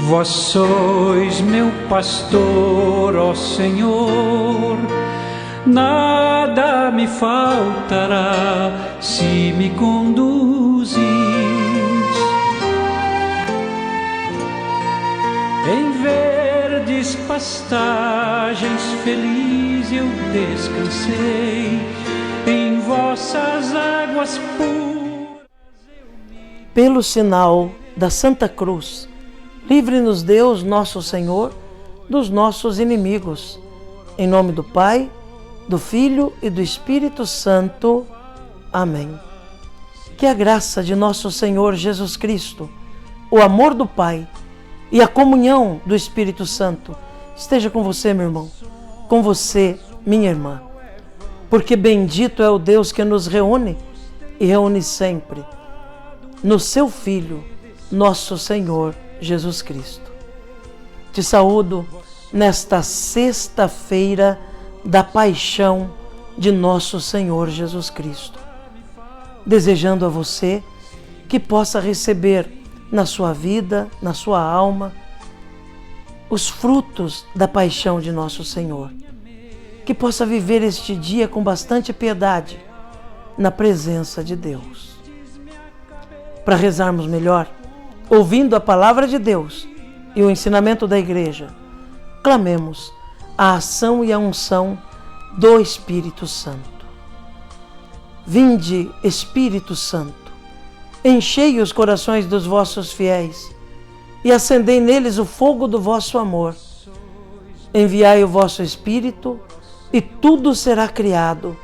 Vós sois meu pastor, ó Senhor, nada me faltará se me conduzis. Em verdes pastagens feliz eu descansei, em vossas águas puras. Pelo sinal da Santa Cruz, livre-nos Deus, nosso Senhor, dos nossos inimigos. Em nome do Pai, do Filho e do Espírito Santo. Amém. Que a graça de nosso Senhor Jesus Cristo, o amor do Pai e a comunhão do Espírito Santo esteja com você, meu irmão, com você, minha irmã. Porque bendito é o Deus que nos reúne e reúne sempre no seu Filho, nosso Senhor Jesus Cristo. Te saúdo nesta sexta-feira da paixão de nosso Senhor Jesus Cristo, desejando a você que possa receber na sua vida, na sua alma, os frutos da paixão de nosso Senhor, que possa viver este dia com bastante piedade na presença de Deus. Para rezarmos melhor, ouvindo a palavra de Deus e o ensinamento da Igreja, clamemos a ação e a unção do Espírito Santo. Vinde, Espírito Santo, enchei os corações dos vossos fiéis e acendei neles o fogo do vosso amor. Enviai o vosso Espírito e tudo será criado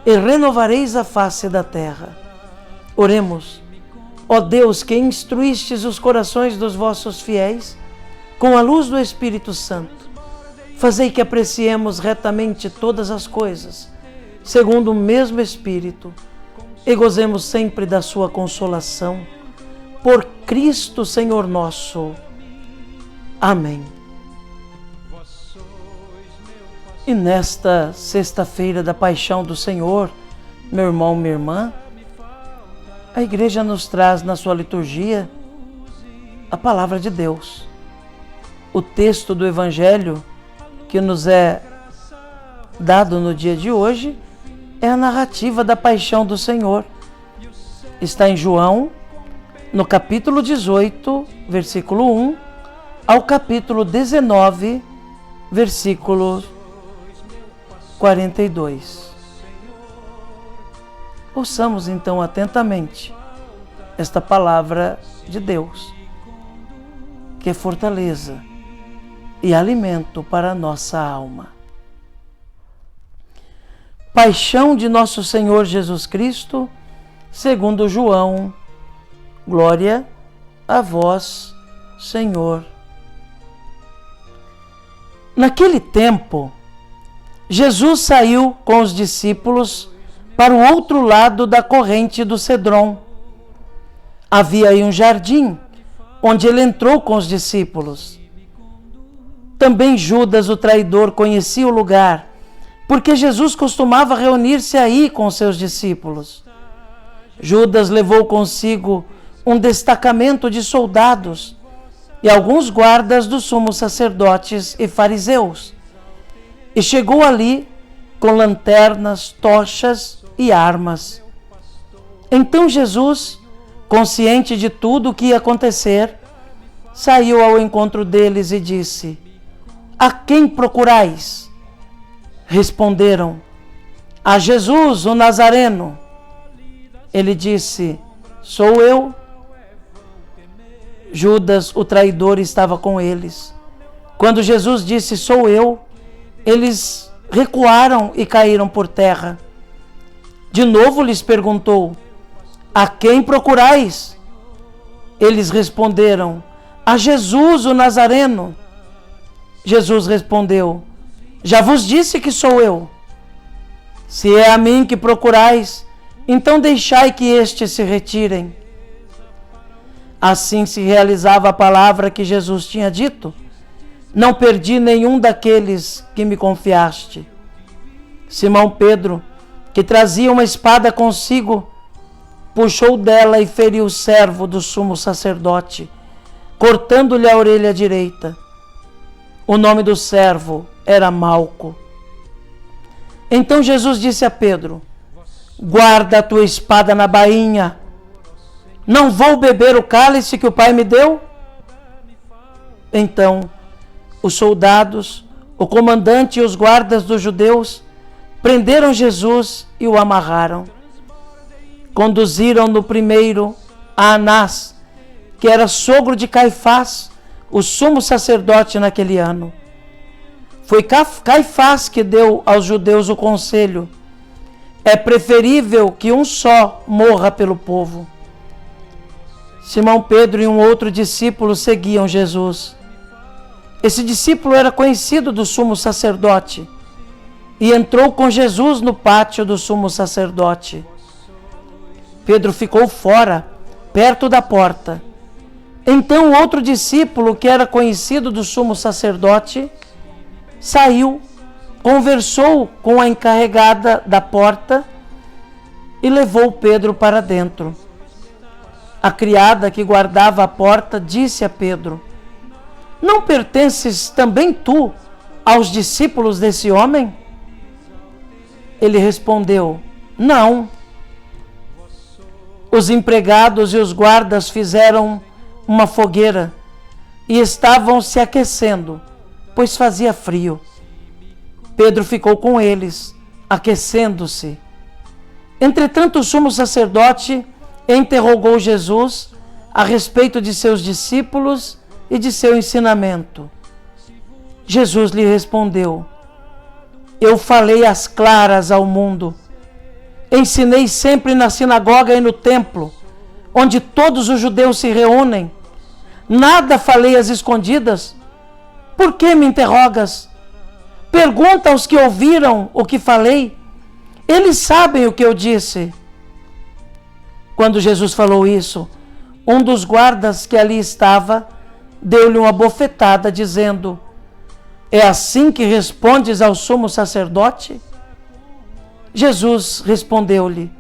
e renovareis a face da terra. Oremos. Ó Deus, que instruístes os corações dos vossos fiéis com a luz do Espírito Santo, fazei que apreciemos retamente todas as coisas, segundo o mesmo Espírito, e gozemos sempre da sua consolação. Por Cristo Senhor nosso. Amém. E nesta sexta-feira da paixão do Senhor, meu irmão, minha irmã, a Igreja nos traz na sua liturgia a palavra de Deus. O texto do Evangelho que nos é dado no dia de hoje é a narrativa da paixão do Senhor. Está em João, no capítulo 18, versículo 1, ao capítulo 19, versículo 42. Ouçamos então atentamente esta palavra de Deus, que é fortaleza e alimento para a nossa alma. Paixão de nosso Senhor Jesus Cristo, segundo João. Glória a vós, Senhor. Naquele tempo, Jesus saiu com os discípulos para o outro lado da corrente do Cedron. Havia aí um jardim, onde ele entrou com os discípulos. Também Judas, o traidor, conhecia o lugar, porque Jesus costumava reunir-se aí com seus discípulos. Judas levou consigo um destacamento de soldados e alguns guardas dos sumos sacerdotes e fariseus, e chegou ali com lanternas, tochas e armas. Então Jesus, consciente de tudo o que ia acontecer, saiu ao encontro deles e disse: A quem procurais? Responderam: A Jesus, o Nazareno. Ele disse: Sou eu. Judas, o traidor, estava com eles. Quando Jesus disse: Sou eu, eles recuaram e caíram por terra. De novo lhes perguntou: A quem procurais? Eles responderam: A Jesus, o Nazareno. Jesus respondeu: Já vos disse que sou eu. Se é a mim que procurais, então deixai que estes se retirem. Assim se realizava a palavra que Jesus tinha dito: Não perdi nenhum daqueles que me confiaste. Simão Pedro, que trazia uma espada consigo, puxou dela e feriu o servo do sumo sacerdote, cortando-lhe a orelha direita. O nome do servo era Malco. Então Jesus disse a Pedro: guarda a tua espada na bainha. Não vou beber o cálice que o Pai me deu? Então os soldados, o comandante e os guardas dos judeus prenderam Jesus e o amarraram. Conduziram-no primeiro a Anás, que era sogro de Caifás, o sumo sacerdote naquele ano. Foi Caifás que deu aos judeus o conselho: é preferível que um só morra pelo povo. Simão Pedro e um outro discípulo seguiam Jesus. Esse discípulo era conhecido do sumo sacerdote e entrou com Jesus no pátio do sumo sacerdote. Pedro ficou fora, perto da porta. Então o outro discípulo, que era conhecido do sumo sacerdote, saiu, conversou com a encarregada da porta e levou Pedro para dentro. A criada que guardava a porta disse a Pedro: não pertences também tu aos discípulos desse homem? Ele respondeu: não. Os empregados e os guardas fizeram uma fogueira e estavam se aquecendo, pois fazia frio. Pedro ficou com eles, aquecendo-se. Entretanto, o sumo sacerdote interrogou Jesus a respeito de seus discípulos e de seu ensinamento. Jesus lhe respondeu: eu falei às claras ao mundo. Ensinei sempre na sinagoga e no templo, onde todos os judeus se reúnem. Nada falei às escondidas. Por que me interrogas? Pergunta aos que ouviram o que falei. Eles sabem o que eu disse. Quando Jesus falou isso, um dos guardas que ali estava deu-lhe uma bofetada, dizendo: é assim que respondes ao sumo sacerdote? Jesus respondeu-lhe: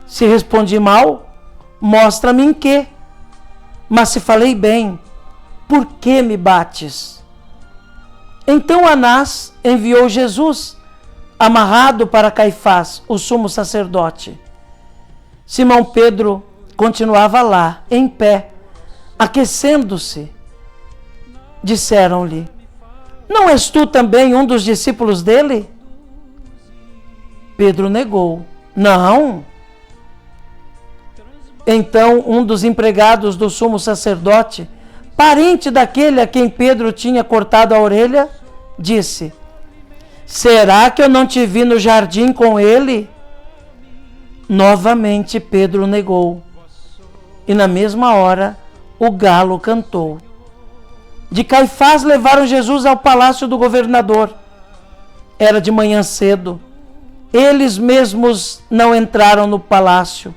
se respondi mal, mostra-me em quê? Mas se falei bem, por que me bates? Então Anás enviou Jesus, amarrado, para Caifás, o sumo sacerdote. Simão Pedro continuava lá, em pé, aquecendo-se. Disseram-lhe: não és tu também um dos discípulos dele? Pedro negou: não. Então um dos empregados do sumo sacerdote, parente daquele a quem Pedro tinha cortado a orelha, disse: será que eu não te vi no jardim com ele? Novamente Pedro negou. E na mesma hora o galo cantou. De Caifás levaram Jesus ao palácio do governador. Era de manhã cedo. Eles mesmos não entraram no palácio,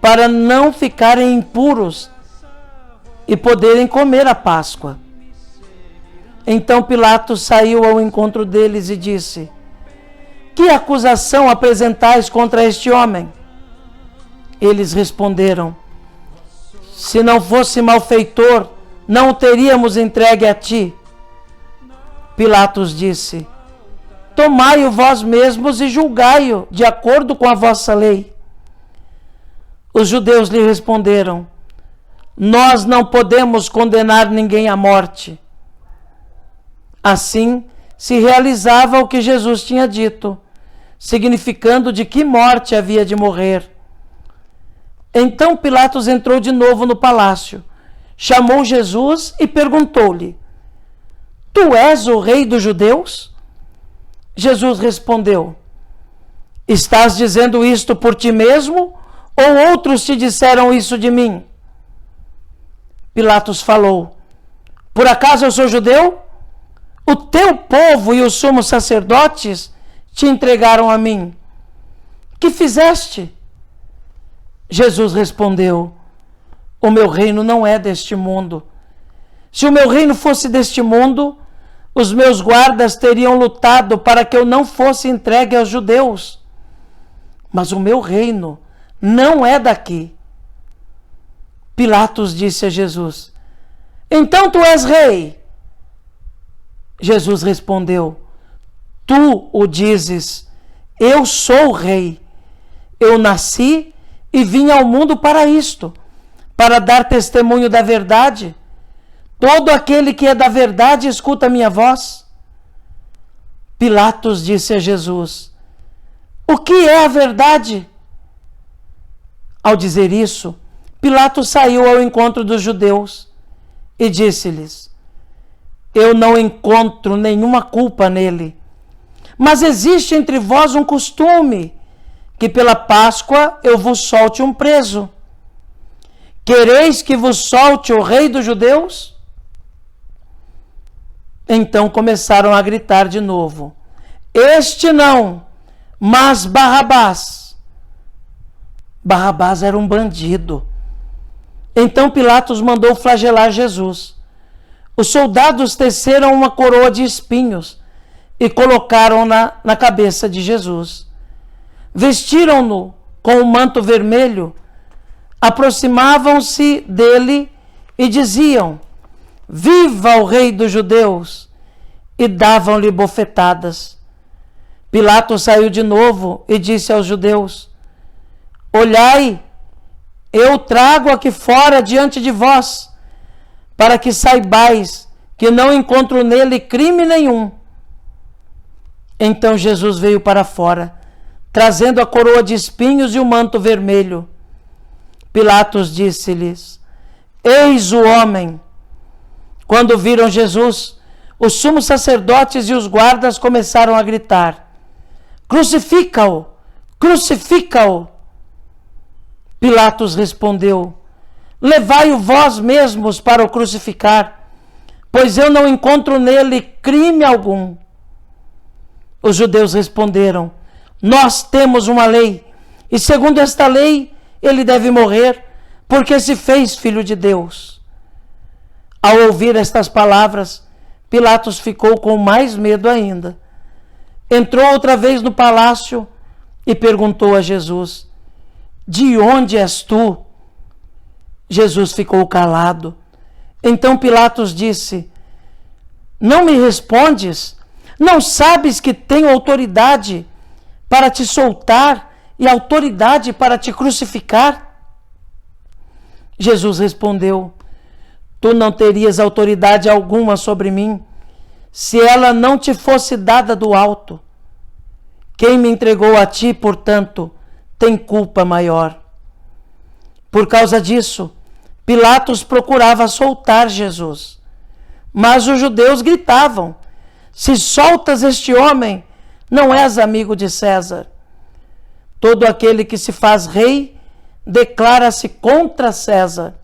para não ficarem impuros e poderem comer a Páscoa. Então Pilatos saiu ao encontro deles e disse: que acusação apresentais contra este homem? Eles responderam: se não fosse malfeitor, não o teríamos entregue a ti. Pilatos disse: tomai-o vós mesmos e julgai-o de acordo com a vossa lei. Os judeus lhe responderam: nós não podemos condenar ninguém à morte. Assim se realizava o que Jesus tinha dito, significando de que morte havia de morrer. Então Pilatos entrou de novo no palácio, chamou Jesus e perguntou-lhe: tu és o rei dos judeus? Jesus respondeu: estás dizendo isto por ti mesmo, ou outros te disseram isso de mim? Pilatos falou: por acaso eu sou judeu? O teu povo e os sumos sacerdotes te entregaram a mim. Que fizeste? Jesus respondeu: o meu reino não é deste mundo. Se o meu reino fosse deste mundo, os meus guardas teriam lutado para que eu não fosse entregue aos judeus. Mas o meu reino não é daqui. Pilatos disse a Jesus: Então tu és rei. Jesus respondeu: tu o dizes, eu sou rei. Eu nasci e vim ao mundo para isto, para dar testemunho da verdade. Todo aquele que é da verdade escuta a minha voz. Pilatos disse a Jesus: o que é a verdade? Ao dizer isso, Pilatos saiu ao encontro dos judeus e disse-lhes: eu não encontro nenhuma culpa nele, mas existe entre vós um costume, que pela Páscoa eu vos solte um preso. Quereis que vos solte o rei dos judeus? Então começaram a gritar de novo: este não, mas Barrabás. Barrabás era um bandido. Então Pilatos mandou flagelar Jesus. Os soldados teceram uma coroa de espinhos e colocaram-na na cabeça de Jesus. Vestiram-no com um manto vermelho, aproximavam-se dele e diziam: viva o rei dos judeus! E davam-lhe bofetadas. Pilatos saiu de novo e disse aos judeus: olhai, eu trago aqui fora diante de vós, para que saibais que não encontro nele crime nenhum. Então Jesus veio para fora, trazendo a coroa de espinhos e o manto vermelho. Pilatos disse-lhes: eis o homem. Quando viram Jesus, os sumos sacerdotes e os guardas começaram a gritar: crucifica-o! Crucifica-o! Pilatos respondeu: levai-o vós mesmos para o crucificar, pois eu não encontro nele crime algum. Os judeus responderam: nós temos uma lei, e segundo esta lei ele deve morrer, porque se fez filho de Deus. Ao ouvir estas palavras, Pilatos ficou com mais medo ainda. Entrou outra vez no palácio e perguntou a Jesus: de onde és tu? Jesus ficou calado. Então Pilatos disse: não me respondes? Não sabes que tenho autoridade para te soltar e autoridade para te crucificar? Jesus respondeu: tu não terias autoridade alguma sobre mim, se ela não te fosse dada do alto. Quem me entregou a ti, portanto, tem culpa maior. Por causa disso, Pilatos procurava soltar Jesus. Mas os judeus gritavam: se soltas este homem, não és amigo de César. Todo aquele que se faz rei declara-se contra César.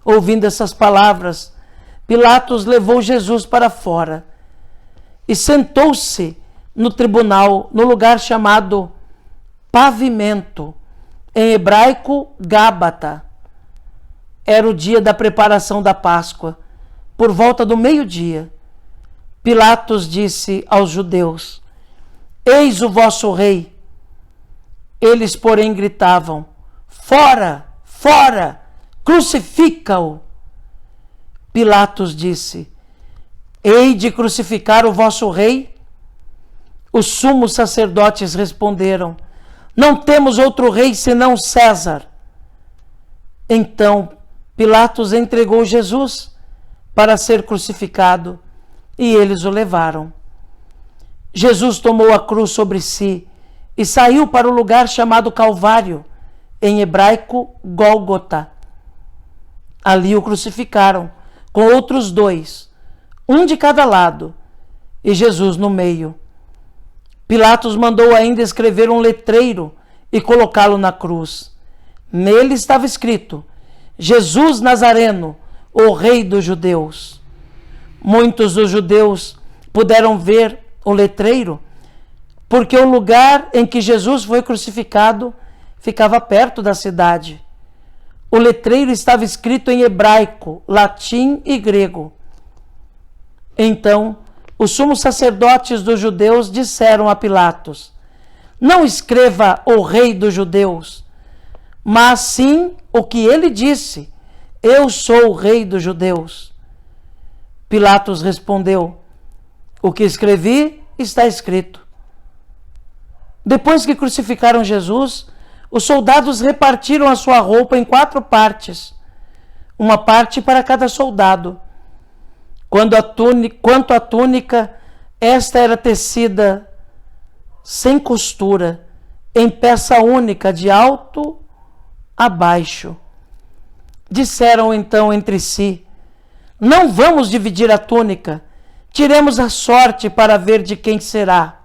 Ouvindo essas palavras, Pilatos levou Jesus para fora e sentou-se no tribunal, no lugar chamado Pavimento, em hebraico Gábata. Era o dia da preparação da Páscoa, por volta do meio-dia. Pilatos disse aos judeus: eis o vosso rei. Eles, porém, gritavam: fora, fora, crucifica-o. Pilatos disse: hei de crucificar o vosso rei? Os sumos sacerdotes responderam: não temos outro rei senão César. Então Pilatos entregou Jesus para ser crucificado e eles o levaram. Jesus tomou a cruz sobre si e saiu para o lugar chamado Calvário, em hebraico Gólgota. Ali o crucificaram com outros dois, um de cada lado, e Jesus no meio. Pilatos mandou ainda escrever um letreiro e colocá-lo na cruz. Nele estava escrito: Jesus Nazareno, o Rei dos Judeus. Muitos dos judeus puderam ver o letreiro, porque o lugar em que Jesus foi crucificado ficava perto da cidade. O letreiro estava escrito em hebraico, latim e grego. Então, os sumos sacerdotes dos judeus disseram a Pilatos: não escreva o Rei dos Judeus, mas sim o que ele disse. eu sou o rei dos judeus. Pilatos respondeu: o que escrevi está escrito. Depois que crucificaram Jesus, os soldados repartiram a sua roupa em 4 partes, uma parte para cada soldado. Quanto à túnica, esta era tecida sem costura, em peça única, de alto a baixo. Disseram então entre si: não vamos dividir a túnica, tiremos a sorte para ver de quem será.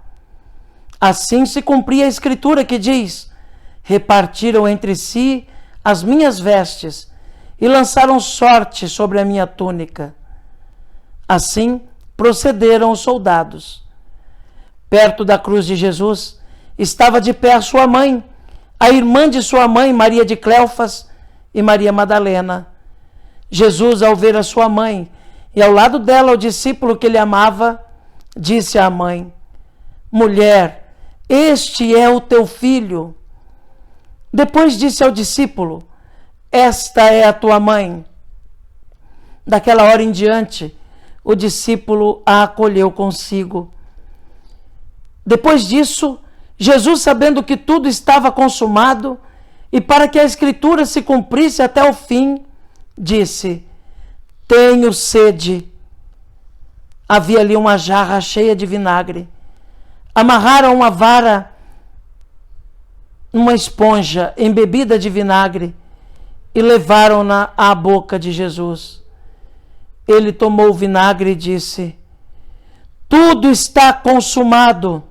Assim se cumpria a escritura que diz: repartiram entre si as minhas vestes e lançaram sorte sobre a minha túnica. Assim procederam os soldados. Perto da cruz de Jesus estava de pé a sua mãe, a irmã de sua mãe, Maria de Cleofas, e Maria Madalena. Jesus, ao ver a sua mãe e ao lado dela o discípulo que ele amava, disse à mãe: mulher, este é o teu filho. Depois disse ao discípulo: esta é a tua mãe. Daquela hora em diante, o discípulo a acolheu consigo. Depois disso, Jesus, sabendo que tudo estava consumado e para que a escritura se cumprisse até o fim, disse: tenho sede. Havia ali uma jarra cheia de vinagre. Amarraram uma vara, uma esponja embebida de vinagre e levaram-na à boca de Jesus. Ele tomou o vinagre e disse: tudo está consumado.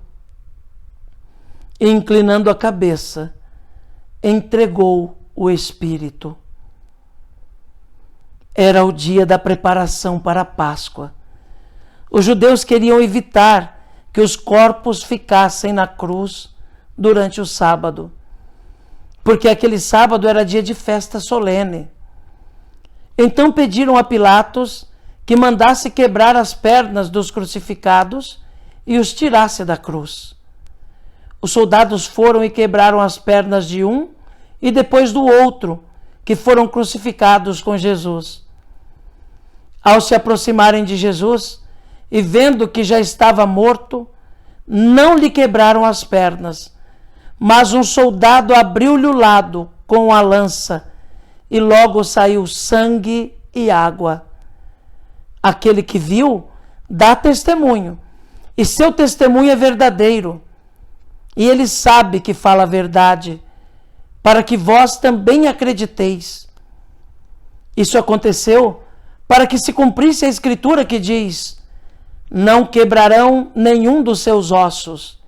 E, inclinando a cabeça, entregou o Espírito. Era o dia da preparação para a Páscoa. Os judeus queriam evitar que os corpos ficassem na cruz durante o sábado, porque aquele sábado era dia de festa solene. Então pediram a Pilatos que mandasse quebrar as pernas dos crucificados e os tirasse da cruz. Os soldados foram e quebraram as pernas de um e depois do outro, que foram crucificados com Jesus. Ao se aproximarem de Jesus e vendo que já estava morto, não lhe quebraram as pernas, mas um soldado abriu-lhe o lado com a lança e logo saiu sangue e água. Aquele que viu dá testemunho, e seu testemunho é verdadeiro. E ele sabe que fala a verdade, para que vós também acrediteis. Isso aconteceu para que se cumprisse a escritura que diz: não quebrarão nenhum dos seus ossos.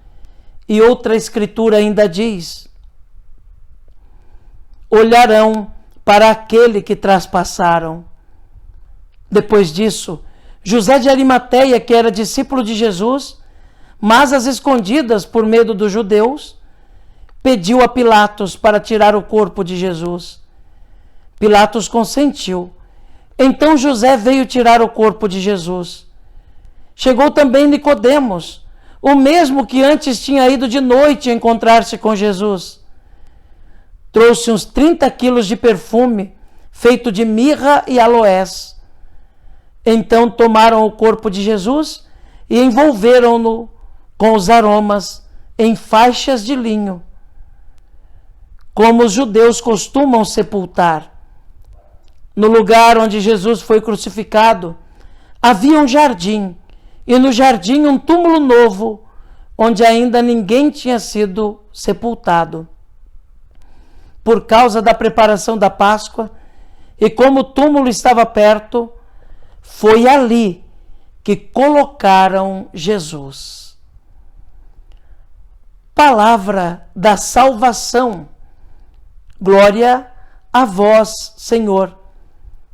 E outra escritura ainda diz: olharão para aquele que traspassaram. Depois disso, José de Arimateia, que era discípulo de Jesus, mas às escondidas por medo dos judeus, pediu a Pilatos para tirar o corpo de Jesus. Pilatos consentiu. Então José veio tirar o corpo de Jesus. Chegou também Nicodemos, o mesmo que antes tinha ido de noite encontrar-se com Jesus. Trouxe uns 30 quilos de perfume, feito de mirra e aloés. Então tomaram o corpo de Jesus e envolveram-no com os aromas em faixas de linho, como os judeus costumam sepultar. No lugar onde Jesus foi crucificado, havia um jardim, e no jardim um túmulo novo, onde ainda ninguém tinha sido sepultado. Por causa da preparação da Páscoa, e como o túmulo estava perto, foi ali que colocaram Jesus. Palavra da salvação. Glória a vós, Senhor.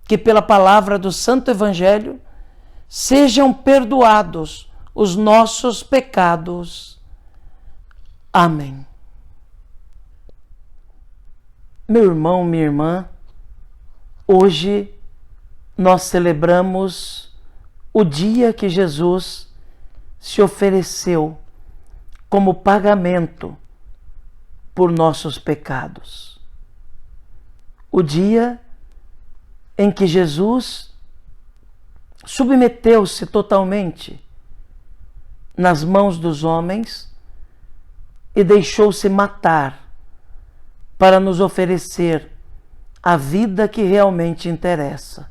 Que pela palavra do Santo Evangelho sejam perdoados os nossos pecados. Amém. Meu irmão, minha irmã, hoje nós celebramos o dia que Jesus se ofereceu como pagamento por nossos pecados. O dia em que Jesus submeteu-se totalmente nas mãos dos homens e deixou-se matar para nos oferecer a vida que realmente interessa.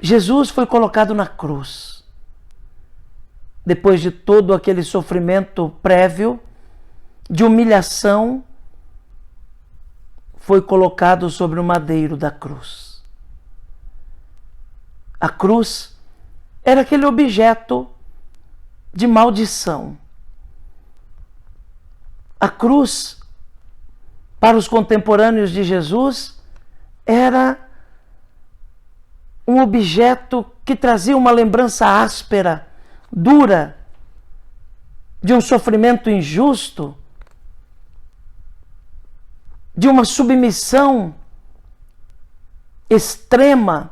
Jesus foi colocado na cruz. Depois de todo aquele sofrimento prévio, de humilhação, foi colocado sobre o madeiro da cruz. A cruz era aquele objeto de maldição. A cruz, para os contemporâneos de Jesus, era um objeto que trazia uma lembrança áspera, dura, de um sofrimento injusto, de uma submissão extrema,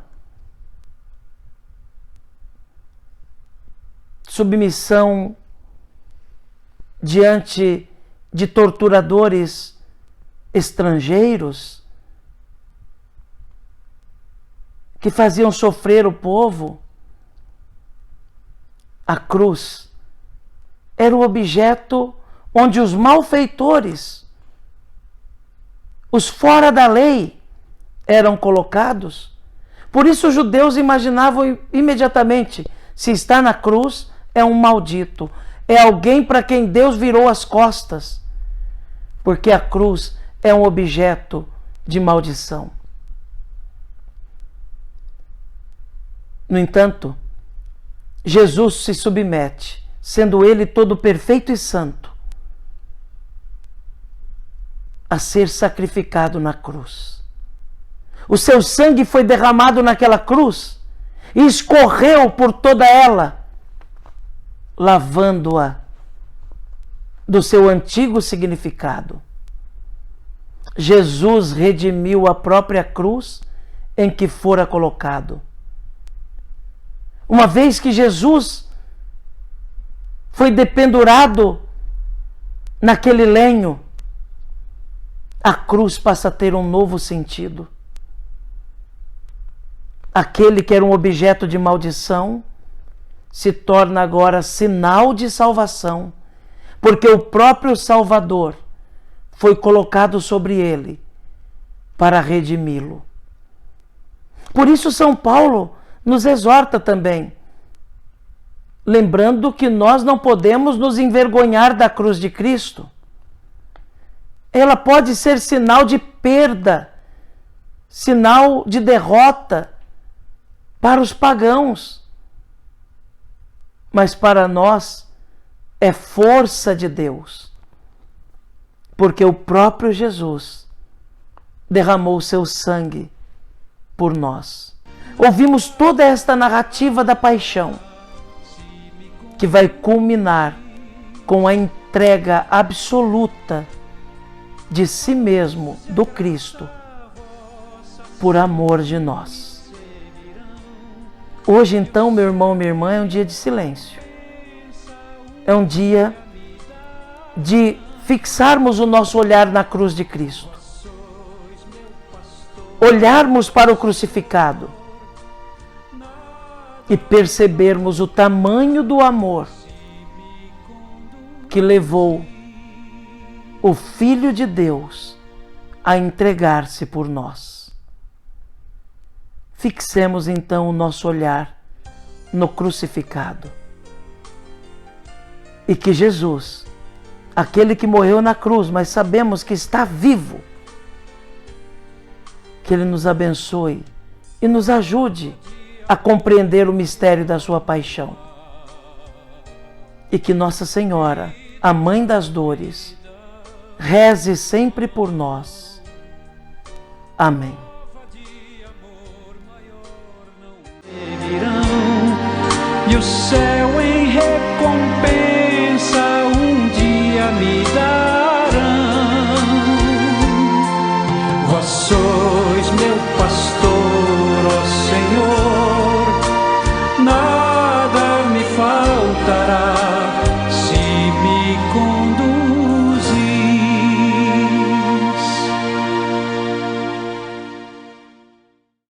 submissão diante de torturadores estrangeiros que faziam sofrer o povo. A cruz era o objeto onde os malfeitores, os fora da lei, eram colocados. Por isso os judeus imaginavam imediatamente: se está na cruz, é um maldito, é alguém para quem Deus virou as costas, porque a cruz é um objeto de maldição. No entanto, Jesus se submete, sendo ele todo perfeito e santo, a ser sacrificado na cruz. O seu sangue foi derramado naquela cruz e escorreu por toda ela, lavando-a do seu antigo significado. Jesus redimiu a própria cruz em que fora colocado. Uma vez que Jesus foi dependurado naquele lenho, a cruz passa a ter um novo sentido. Aquele que era um objeto de maldição se torna agora sinal de salvação, porque o próprio Salvador foi colocado sobre ele para redimi-lo. Por isso São Paulo nos exorta também, lembrando que nós não podemos nos envergonhar da cruz de Cristo. Ela pode ser sinal de perda, sinal de derrota para os pagãos, mas para nós é força de Deus, porque o próprio Jesus derramou seu sangue por nós. Ouvimos toda esta narrativa da paixão, que vai culminar com a entrega absoluta de si mesmo, do Cristo, por amor de nós. Hoje, então, meu irmão, minha irmã, é um dia de silêncio. É um dia de fixarmos o nosso olhar na cruz de Cristo. Olharmos para o crucificado e percebermos o tamanho do amor que levou o Filho de Deus a entregar-se por nós. Fixemos então o nosso olhar no crucificado. E que Jesus, aquele que morreu na cruz, mas sabemos que está vivo, que Ele nos abençoe e nos ajude a compreender o mistério da sua paixão. E que Nossa Senhora, a Mãe das Dores, reze sempre por nós. Amém. E o céu em recompensa